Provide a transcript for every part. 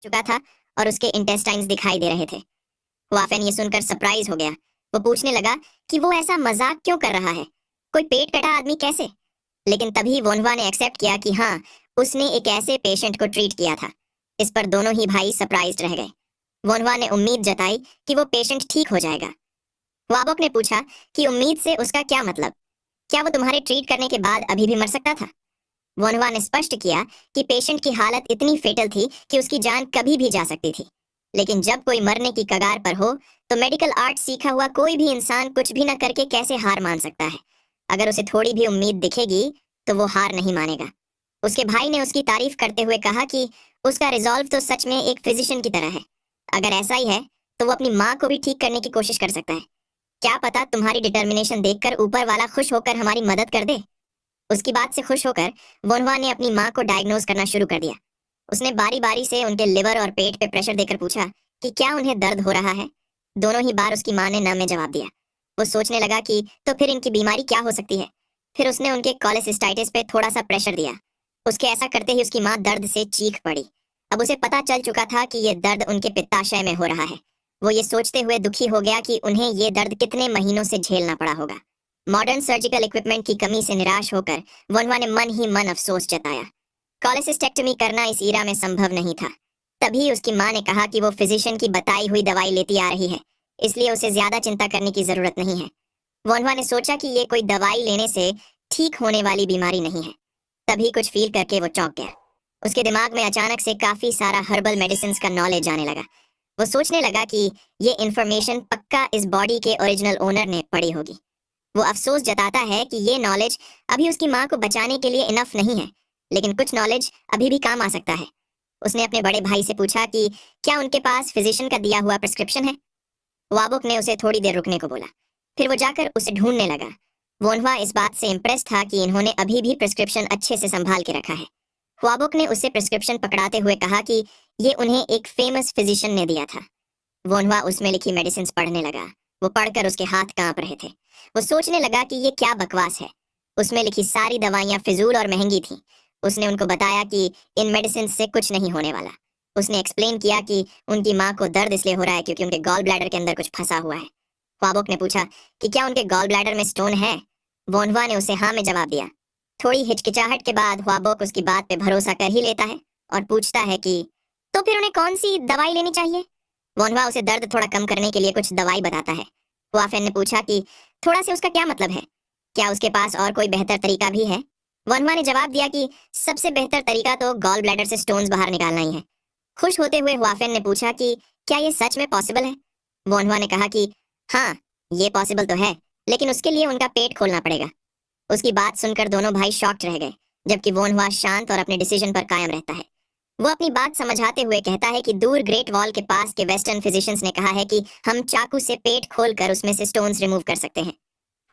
चुका था और उसके इंटेस्टाइन्स दिखाई दे रहे थे। वाफेन ये सुनकर सरप्राइज हो गया। वो पूछने लगा कि वो ऐसा मजाक क्यों कर रहा है, कोई पेट कटा आदमी कैसे। लेकिन तभी वोनवा ने एक्सेप्ट किया कि हाँ, उसने एक ऐसे पेशेंट को ट्रीट किया था। इस पर दोनों ही भाई सरप्राइज्ड रह गए। वोनवा ने उम्मीद जताई कि वो पेशेंट ठीक हो जाएगा। वाबोक ने पूछा कि उम्मीद से उसका क्या मतलब, क्या वो तुम्हारे ट्रीट करने के बाद अभी भी मर सकता था। वोनवा ने स्पष्ट किया कि पेशेंट की हालत इतनी फेटल थी कि उसकी जान कभी भी जा सकती थी। लेकिन जब कोई मरने की कगार पर हो तो मेडिकल आर्ट सीखा हुआ कोई भी इंसान कुछ भी न करके कैसे हार मान सकता है। अगर उसे थोड़ी भी उम्मीद दिखेगी तो वो हार नहीं मानेगा। उसके भाई ने उसकी तारीफ करते हुए कहा कि उसका रिजॉल्व तो सच में एक फिजिशियन की तरह है। अगर ऐसा ही है तो वो अपनी माँ को भी ठीक करने की कोशिश कर सकता है। क्या पता तुम्हारी डिटर्मिनेशन देखकर ऊपर वाला खुश होकर हमारी मदद कर दे। उसकी बात से खुश होकर वोनवा ने अपनी माँ को डायग्नोज करना शुरू कर दिया। उसने बारी बारी से उनके लिवर और पेट पे प्रेशर देकर पूछा कि क्या उन्हें दर्द हो रहा है। दोनों ही बार उसकी माँ ने न में जवाब दिया। वो सोचने लगा कि तो फिर इनकी बीमारी क्या हो सकती है। फिर उसने उनके कोलेसिस्टाइटिस पे थोड़ा सा प्रेशर दिया। उसके ऐसा करते ही उसकी माँ दर्द से चीख पड़ी। अब उसे पता चल चुका था कि ये दर्द उनके पित्ताशय में हो रहा है। वो ये सोचते हुए दुखी हो गया कि उन्हें ये दर्द कितने महीनों से झेलना पड़ा होगा। मॉडर्न सर्जिकल इक्विपमेंट की कमी से निराश होकर वोनवा ने मन ही मन अफसोस जताया। कॉलेसिस्टेक्टमी करना इस ईरा में संभव नहीं था। तभी उसकी माँ ने कहा कि वो फिजिशियन की बताई हुई दवाई लेती आ रही है, इसलिए उसे ज्यादा चिंता करने की जरूरत नहीं है। वोनवा ने सोचा कि ये कोई दवाई लेने से ठीक होने वाली बीमारी नहीं है। तभी कुछ फील करके वो चौंक गया। उसके दिमाग में अचानक से काफी सारा हर्बल मेडिसिन का नॉलेज आने लगा। वो सोचने लगा कि ये इंफॉर्मेशन पक्का इस बॉडी के ओरिजिनल ओनर ने पढ़ी होगी। वो अफसोस जताता है कि ये नॉलेज अभी उसकी माँ को बचाने के लिए इनफ नहीं है, लेकिन कुछ नॉलेज अभी भी काम आ सकता है। उसने अपने बड़े भाई से पूछा कि क्या उनके पास फिजिशियन का दिया हुआ प्रिस्क्रिप्शन है। वाबुक ने उसे थोड़ी देर रुकने को बोला। फिर वो जाकर उसे ढूंढने लगा। वोनवा इस बात से इम्प्रेस था कि इन्होंने अभी भी प्रिस्क्रिप्शन अच्छे से संभाल के रखा है। वाबुक ने उसे प्रिस्क्रिप्शन पकड़ाते हुए कहा कि ये उन्हें एक फेमस फिजिशियन ने दिया था। वोनवा उसमें लिखी मेडिसिन पढ़ने लगा। वो पढ़कर उसके हाथ कांप रहे थे। वो सोचने लगा कि ये क्या बकवास है। उसमें लिखी सारी दवाइयां फिजूल और महंगी थीं। उसने उनको बताया कि इन मेडिसिन से कुछ नहीं होने वाला। उसने एक्सप्लेन किया कि उनकी माँ को दर्द इसलिए हो रहा है क्योंकि उनके गॉल ब्लैडर के अंदर कुछ फंसा हुआ है। ख्वाबोक ने पूछा कि क्या उनके गॉल ब्लैडर में स्टोन है। वोनवा ने उसे हाँ में जवाब दिया। थोड़ी हिचकिचाहट के बाद ख्वाबोक उसकी बात पे भरोसा कर ही लेता है और पूछता है कि तो फिर उन्हें कौन सी दवाई लेनी चाहिए। वोनवा उसे दर्द थोड़ा कम करने के लिए कुछ दवाई बताता है। वाफेन ने पूछा कि थोड़ा से उसका क्या मतलब है, क्या उसके पास और कोई बेहतर तरीका भी है। वनवा ने जवाब दिया कि सबसे बेहतर तरीका तो गॉल ब्लैडर से स्टोन्स बाहर निकालना ही है। खुश होते हुए वाफेन ने पूछा कि क्या ये सच में पॉसिबल है। वोनवा ने कहा कि हाँ, ये पॉसिबल तो है, लेकिन उसके लिए उनका पेट खोलना पड़ेगा। उसकी बात सुनकर दोनों भाई शॉक्ड रह गए, जबकि वोनवा शांत और अपने डिसीजन पर कायम रहता है। वो अपनी बात समझाते हुए कहता है कि दूर ग्रेट वॉल के पास के वेस्टर्न फिजिशियंस ने कहा है कि हम चाकू से पेट खोलकर उसमें से स्टोन्स रिमूव कर सकते हैं।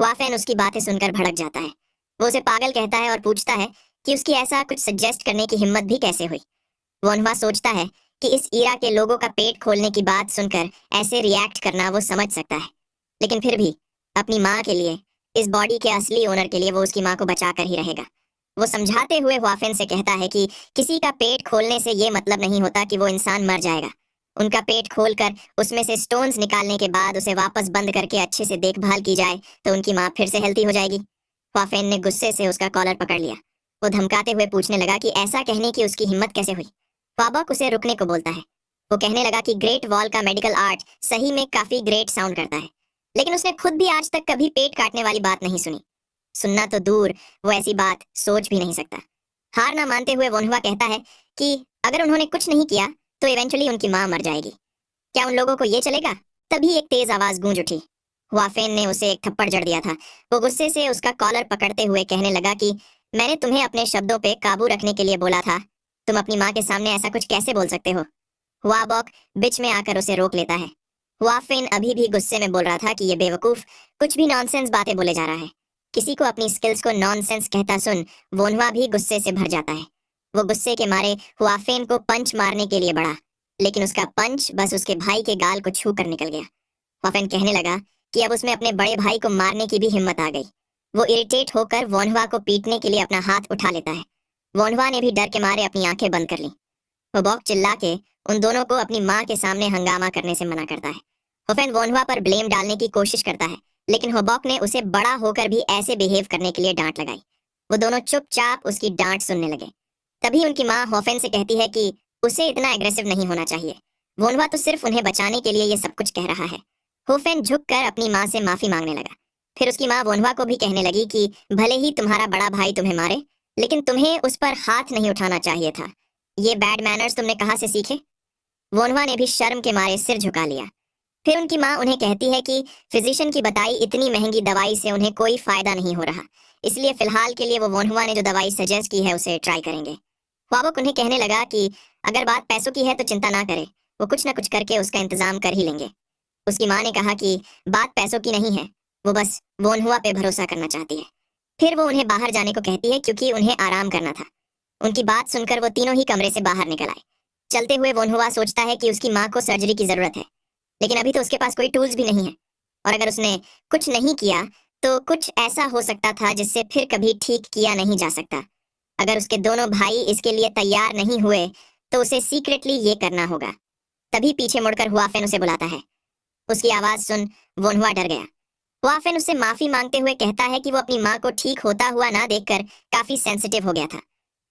वाफेन उसकी बातें सुनकर भड़क जाता है। वो उसे पागल कहता है और पूछता है कि उसकी ऐसा कुछ सजेस्ट करने की हिम्मत भी कैसे हुई। वोनवा सोचता है कि इस ईरा के लोगों का पेट खोलने की बात सुनकर ऐसे रिएक्ट करना वो समझ सकता है, लेकिन फिर भी अपनी माँ के लिए, इस बॉडी के असली ओनर के लिए वो उसकी माँ को बचा कर ही रहेगा। वो समझाते हुए वाफेन से कहता है कि किसी का पेट खोलने से ये मतलब नहीं होता कि वो इंसान मर जाएगा। उनका पेट खोलकर उसमें से स्टोन्स निकालने के बाद उसे वापस बंद करके अच्छे से देखभाल की जाए तो उनकी माँ फिर से हेल्थी हो जाएगी। वाफेन ने गुस्से से उसका कॉलर पकड़ लिया। वो धमकाते हुए पूछने लगा कि ऐसा कहने की उसकी हिम्मत कैसे हुई। वाबक उसे रुकने को बोलता है। वो कहने लगा कि ग्रेट वॉल का मेडिकल आर्ट सही में काफी ग्रेट साउंड करता है, लेकिन उसने खुद भी आज तक कभी पेट काटने वाली बात नहीं सुनी। सुनना तो दूर, वो ऐसी बात सोच भी नहीं सकता। हार ना मानते हुए वोनहुआ कहता है कि अगर उन्होंने कुछ नहीं किया तो इवेंचुअली उनकी माँ मर जाएगी। क्या उन लोगों को ये चलेगा। तभी एक तेज आवाज गूंज उठी। वाफेन ने उसे एक थप्पड़ जड़ दिया था। वो गुस्से से उसका कॉलर पकड़ते हुए कहने लगा कि मैंने तुम्हें अपने शब्दों पे काबू रखने के लिए बोला था। तुम अपनी माँ के सामने ऐसा कुछ कैसे बोल सकते हो। वाबॉक बीच में आकर उसे रोक लेता है। वाफेन अभी भी गुस्से में बोल रहा था कि ये बेवकूफ कुछ भी नॉनसेंस बातें बोले जा रहा है। किसी को अपनी स्किल्स को नॉनसेंस कहता सुन वोनहुआ भी गुस्से से भर जाता है। वो गुस्से के मारे हुआफेन को पंच मारने के लिए बढ़ा, लेकिन उसका पंच बस उसके भाई के गाल को छू कर निकल गया। हुआफेन कहने लगा कि अब उसमें अपने बड़े भाई को मारने की भी हिम्मत आ गई। वो इरिटेट होकर वोनहुआ को पीटने के लिए अपना हाथ उठा लेता है। वोनहुआ ने भी डर के मारे अपनी आंखें बंद कर ली। वो बॉक चिल्ला के उन दोनों को अपनी माँ के सामने हंगामा करने से मना करता है। हुफेन वोन्हुआ पर ब्लेम डालने की कोशिश करता है, लेकिन होबॉक ने उसे बड़ा होकर भी ऐसे बिहेव करने के लिए डांट लगाई। वो दोनों चुपचाप उसकी डांट सुनने लगे। तभी उनकी माँ होफेन से कहती है कि उसे इतना एग्रेसिव नहीं होना चाहिए। वोन्हुआ तो सिर्फ उन्हें बचाने के लिए ये सब कुछ कह रहा है। होफेन झुककर अपनी माँ से माफी मांगने लगा। फिर उसकी माँ वोन्हुआ को भी कहने लगी कि भले ही तुम्हारा बड़ा भाई तुम्हें मारे, लेकिन तुम्हें उस पर हाथ नहीं उठाना चाहिए था। ये बैड मैनर्स तुमने कहाँ से सीखे? वोन्हुआ ने भी शर्म के मारे सिर झुका लिया। फिर उनकी माँ उन्हें कहती है कि फिजिशियन की बताई इतनी महंगी दवाई से उन्हें कोई फायदा नहीं हो रहा, इसलिए फिलहाल के लिए वो वोन्हुआ ने जो दवाई सजेस्ट की है उसे ट्राई करेंगे। ख्वाबोक उन्हें कहने लगा कि अगर बात पैसों की है तो चिंता ना करे, वो कुछ ना कुछ करके उसका इंतजाम कर ही लेंगे। उसकी माँ ने कहा कि बात पैसों की नहीं है, वो बस वोन्हुआ पे भरोसा करना चाहती है। फिर वो उन्हें बाहर जाने को कहती है क्योंकि उन्हें आराम करना था। उनकी बात सुनकर वो तीनों ही कमरे से बाहर निकल आए। चलते हुए वोन्हुआ सोचता है कि उसकी माँ को सर्जरी की जरूरत है, लेकिन अभी तो उसके पास कोई टूल्स भी नहीं है, और अगर उसने कुछ नहीं किया तो कुछ ऐसा हो सकता था जिससे फिर कभी ठीक किया नहीं जा सकता। अगर उसके दोनों भाई इसके लिए तैयार नहीं हुए तो उसे सीक्रेटली ये करना होगा। तभी पीछे मुड़कर हुआफेन उसे बुलाता है। उसकी आवाज सुन वोन्हुआ डर गया। हुआफेन उससे माफी मांगते हुए कहता है कि वो अपनी माँ को ठीक होता हुआ ना देखकर काफी सेंसिटिव हो गया था।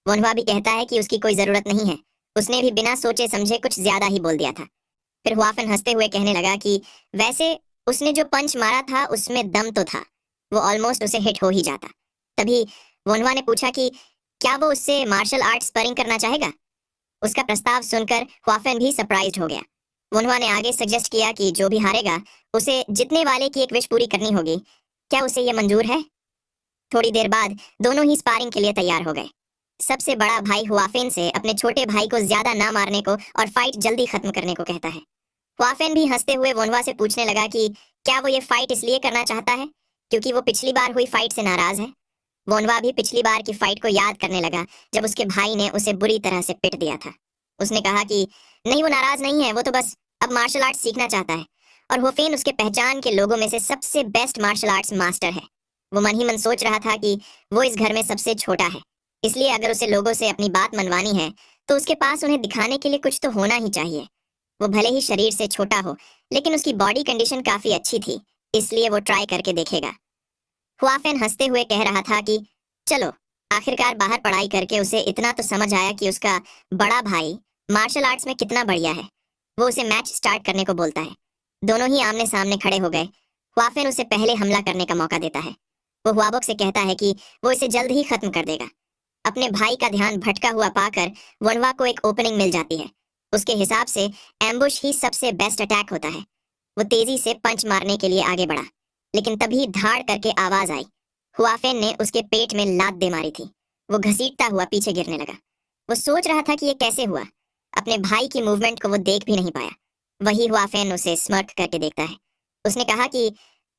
वोन्हुआ भी कहता है कि उसकी कोई जरूरत नहीं है, उसने भी बिना सोचे समझे कुछ ज्यादा ही बोल दिया था। फिर हुआफेन हंसते हुए कहने लगा कि वैसे उसने जो पंच मारा था उसमें दम तो था, वो ऑलमोस्ट उसे हिट हो ही जाता। तभी वोन्हुआ ने पूछा कि क्या वो उससे मार्शल आर्ट स्परिंग करना चाहेगा। उसका प्रस्ताव सुनकर हुआफेन भी सरप्राइज्ड हो गया। वोन्हुआ ने आगे सजेस्ट किया कि जो भी हारेगा उसे जितने वाले की एक विश पूरी करनी होगी। क्या उसे ये मंजूर है? थोड़ी देर बाद दोनों ही स्पारिंग के लिए तैयार हो गए। सबसे बड़ा भाई हुआफेन से अपने छोटे भाई को ज्यादा ना मारने को और फाइट जल्दी खत्म करने को कहता है। हुआफेन भी हंसते हुए वोन्हुआ से पूछने लगा कि क्या वो ये फाइट इसलिए करना चाहता है क्योंकि वो पिछली बार हुई फाइट से नाराज है। वोन्हुआ भी पिछली बार की फाइट को याद करने लगा जब उसके भाई ने उसे बुरी तरह से पिट दिया था। उसने कहा कि नहीं, वो नाराज नहीं है, वो तो बस अब मार्शल आर्ट सीखना चाहता है, और होफेन उसके पहचान के लोगों में से सबसे बेस्ट मार्शल आर्ट्स मास्टर है। वो मन ही मन सोच रहा था कि वो इस घर में सबसे छोटा है, इसलिए अगर उसे लोगों से अपनी बात मनवानी है तो उसके पास उन्हें दिखाने के लिए कुछ तो होना ही चाहिए। वो भले ही शरीर से छोटा हो, लेकिन उसकी बॉडी कंडीशन काफी अच्छी थी, इसलिए वो ट्राई करके देखेगा। हुआफेन हंसते हुए कह रहा था कि चलो, आखिरकार बाहर पढ़ाई करके उसे इतना तो समझ आया कि उसका बड़ा भाई मार्शल आर्ट्स में कितना बढ़िया है। वो उसे मैच स्टार्ट करने को बोलता है। दोनों ही आमने सामने खड़े हो गए। हुआफेन उसे पहले हमला करने का मौका देता है। वो हुआबोक से कहता है कि वो इसे जल्द ही खत्म कर देगा। अपने भाई का ध्यान भटका हुआ पाकर वोन्हुआ को एक ओपनिंग मिल जाती है। उसके हिसाब से एम्बुश ही सबसे बेस्ट अटैक होता है। वो तेजी से पंच मारने के लिए आगे बढ़ा, लेकिन तभी धाड़ करके आवाज आई। हुआफेन ने उसके पेट में लात दे मारी थी। वो घसीटता हुआ पीछे गिरने लगा। वो सोच रहा था कि ये कैसे हुआ। अपने भाई की मूवमेंट को वो देख भी नहीं पाया। वही हुआफेन उसे स्मर्क करके देखता है। उसने कहा कि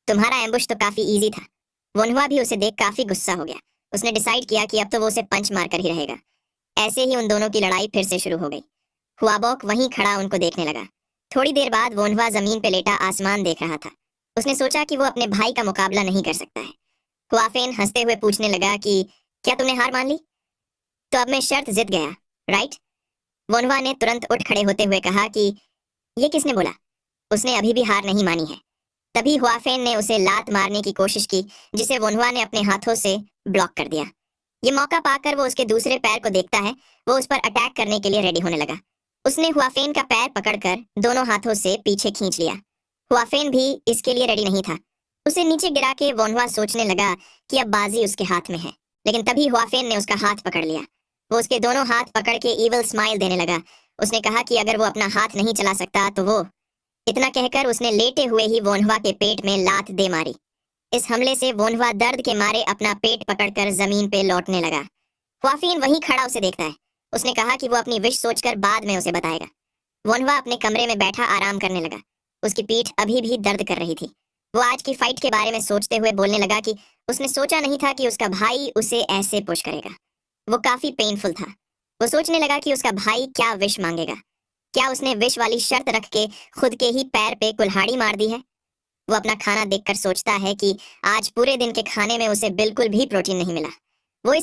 तुम्हारा एम्बुश तो काफी इजी था। वोन्हुआ भी उसे देख काफी गुस्सा हो गया। उसने डिसाइड किया कि अब तो वो उसे पंच मारकर ही रहेगा। ऐसे ही उन दोनों की लड़ाई फिर से शुरू हो गई। हुआबोक वहीं खड़ा उनको देखने लगा। थोड़ी देर बाद वोन्हुआ जमीन पे लेटा आसमान देख रहा था। उसने सोचा कि वो अपने भाई का मुकाबला नहीं कर सकता है। हुआफेन हंसते हुए पूछने लगा कि क्या तुमने हार मान ली? तो अब मैं शर्त जीत गया, राइट? वोन्हुआ ने तुरंत उठ खड़े होते हुए कहा कि ये किसने बोला? उसने अभी भी हार नहीं मानी है। तभी हुआफेन ने उसे लात मारने की कोशिश की, जिसे वोन्हुआ ने अपने हाथों से ब्लॉक कर दिया। ये मौका पाकर वो उसके दूसरे पैर को देखता है। वो उस पर अटैक करने के लिए रेडी होने लगा। उसने हुआफेन का पैर पकड़कर दोनों हाथों से पीछे खींच लिया। हुआफेन भी इसके लिए रेडी नहीं था। उसे नीचे गिरा के वोन्हुआ सोचने लगा कि अब बाजी उसके हाथ में है, लेकिन तभी हुआफेन ने उसका हाथ पकड़ लिया। वो उसके दोनों हाथ पकड़ के ईविल स्माइल देने लगा। उसने कहा कि अगर वो अपना हाथ नहीं चला सकता तो वो। इतना कहकर उसने लेटे हुए ही वोन्हुआ के पेट में लात दे मारी। इस हमले से वोन्हुआ दर्द के मारे अपना पेट पकड़कर जमीन पे लौटने लगा। हुआफेन वहीं खड़ा उसे देखता है। उसने कहा कि वो अपनी विश सोचकर बाद में उसे बताएगा। वोन्हुआ अपने कमरे में बैठा आराम करने लगा। उसकी पीठ अभी भी दर्द कर रही थी। वो आज की फाइट के बारे में सोचते हुए बोलने लगा कि उसने सोचा नहीं था कि उसका भाई उसे ऐसे पुश करेगा। वो काफी पेनफुल था। वो सोचने लगा कि उसका भाई क्या विश मांगेगा। क्या उसने विश वाली शर्त रख के खुद के ही पैर पे कुल्हाड़ी मार दी है? वो अपना खाना देखकर सोचता है कि आज पूरे दिन के खाने में उसे बिल्कुल भी प्रोटीन नहीं मिला। वो इस